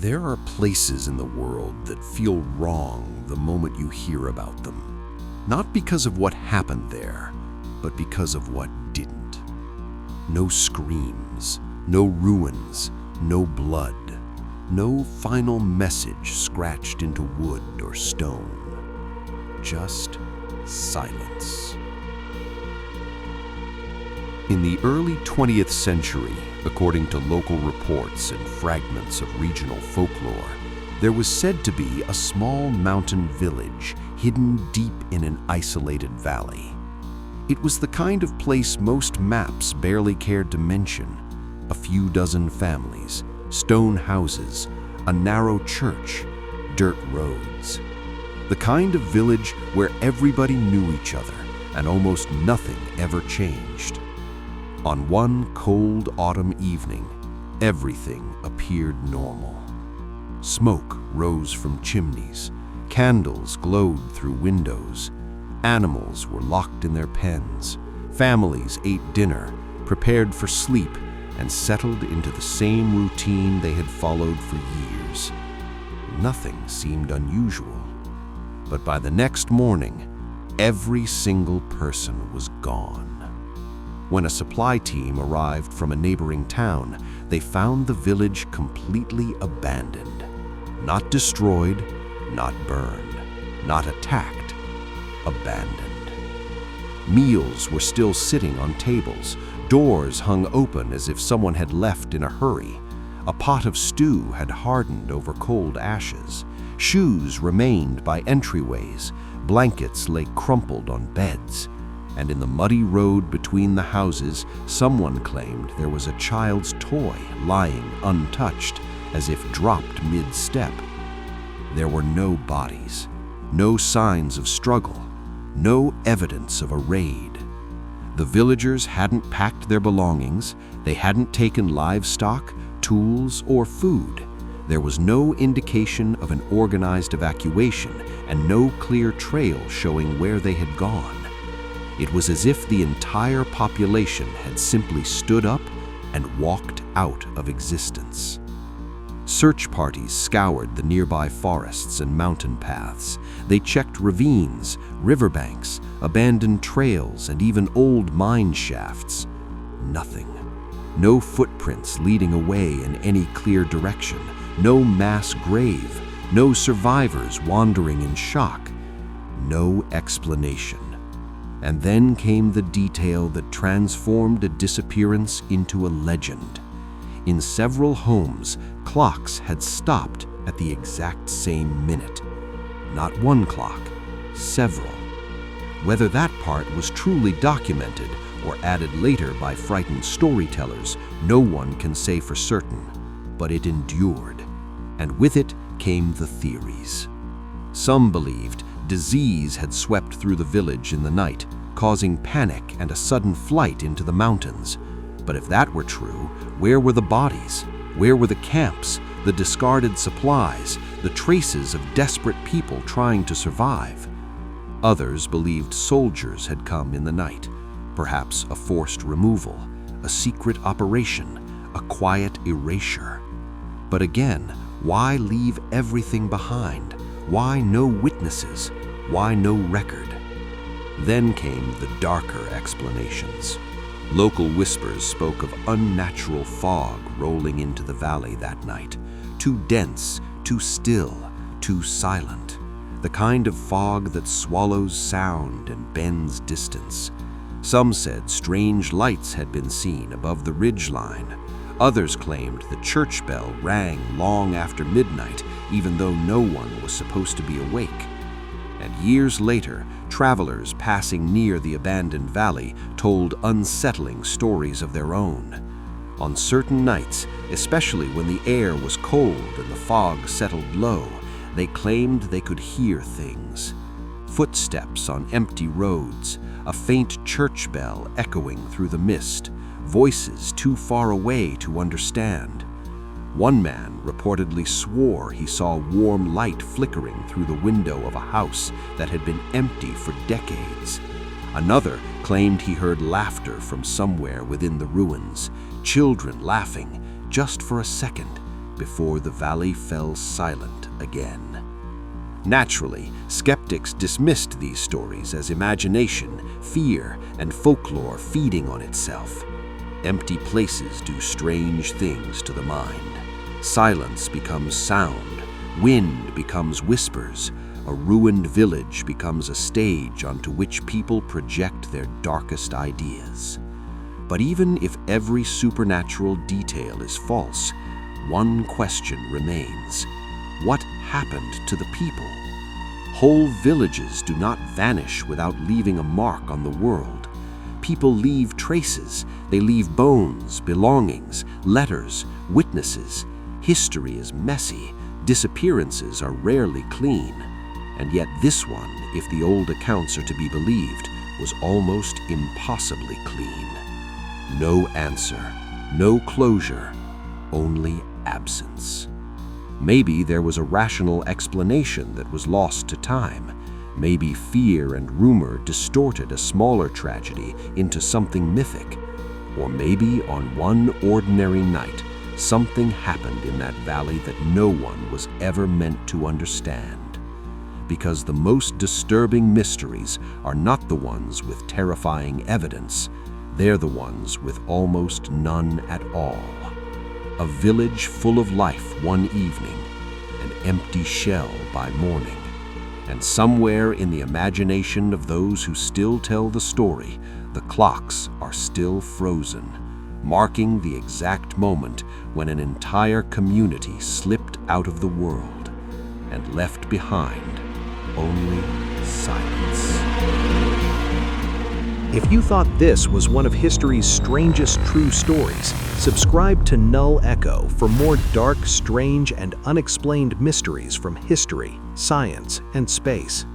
There are places in the world that feel wrong the moment you hear about them. Not because of what happened there, but because of what didn't. No screams, no ruins, no blood, no final message scratched into wood or stone. Just silence. In the early 20th century, according to local reports and fragments of regional folklore, there was said to be a small mountain village hidden deep in an isolated valley. It was the kind of place most maps barely cared to mention. A few dozen families, stone houses, a narrow church, dirt roads. The kind of village where everybody knew each other and almost nothing ever changed. On one cold autumn evening, everything appeared normal. Smoke rose from chimneys, candles glowed through windows, animals were locked in their pens, families ate dinner, prepared for sleep, and settled into the same routine they had followed for years. Nothing seemed unusual, but by the next morning, every single person was gone. When a supply team arrived from a neighboring town, they found the village completely abandoned. Not destroyed, not burned, not attacked, abandoned. Meals were still sitting on tables, doors hung open as if someone had left in a hurry. A pot of stew had hardened over cold ashes. Shoes remained by entryways, blankets lay crumpled on beds. And in the muddy road between the houses, someone claimed there was a child's toy lying untouched, as if dropped mid-step. There were no bodies, no signs of struggle, no evidence of a raid. The villagers hadn't packed their belongings, they hadn't taken livestock, tools, or food. There was no indication of an organized evacuation and no clear trail showing where they had gone. It was as if the entire population had simply stood up and walked out of existence. Search parties scoured the nearby forests and mountain paths. They checked ravines, riverbanks, abandoned trails, and even old mine shafts. Nothing. No footprints leading away in any clear direction. No mass grave. No survivors wandering in shock. No explanation. And then came the detail that transformed a disappearance into a legend. In several homes, clocks had stopped at the exact same minute. Not one clock, several. Whether that part was truly documented or added later by frightened storytellers, no one can say for certain, but it endured. And with it came the theories. Some believed disease had swept through the village in the night, causing panic and a sudden flight into the mountains. But if that were true, where were the bodies? Where were the camps, the discarded supplies, the traces of desperate people trying to survive? Others believed soldiers had come in the night, perhaps a forced removal, a secret operation, a quiet erasure. But again, why leave everything behind? Why no witnesses? Why no record? Then came the darker explanations. Local whispers spoke of unnatural fog rolling into the valley that night. Too dense, too still, too silent. The kind of fog that swallows sound and bends distance. Some said strange lights had been seen above the ridgeline. Others claimed the church bell rang long after midnight, even though no one was supposed to be awake. And years later, travelers passing near the abandoned valley told unsettling stories of their own. On certain nights, especially when the air was cold and the fog settled low, they claimed they could hear things. Footsteps on empty roads, a faint church bell echoing through the mist, voices too far away to understand. One man reportedly swore he saw warm light flickering through the window of a house that had been empty for decades. Another claimed he heard laughter from somewhere within the ruins, children laughing just for a second, before the valley fell silent again. Naturally, skeptics dismissed these stories as imagination, fear, and folklore feeding on itself. Empty places do strange things to the mind. Silence becomes sound, wind becomes whispers, a ruined village becomes a stage onto which people project their darkest ideas. But even if every supernatural detail is false, one question remains. What happened to the people? Whole villages do not vanish without leaving a mark on the world. People leave traces. They leave bones, belongings, letters, witnesses. History is messy. Disappearances are rarely clean. And yet this one, if the old accounts are to be believed, was almost impossibly clean. No answer, no closure, only absence. Maybe there was a rational explanation that was lost to time. Maybe fear and rumor distorted a smaller tragedy into something mythic. Or maybe on one ordinary night, something happened in that valley that no one was ever meant to understand. Because the most disturbing mysteries are not the ones with terrifying evidence, they're the ones with almost none at all. A village full of life one evening, an empty shell by morning. And somewhere in the imagination of those who still tell the story, the clocks are still frozen, marking the exact moment when an entire community slipped out of the world and left behind only silence. If you thought this was one of history's strangest true stories, subscribe to Null Echo for more dark, strange, and unexplained mysteries from history, science, and space.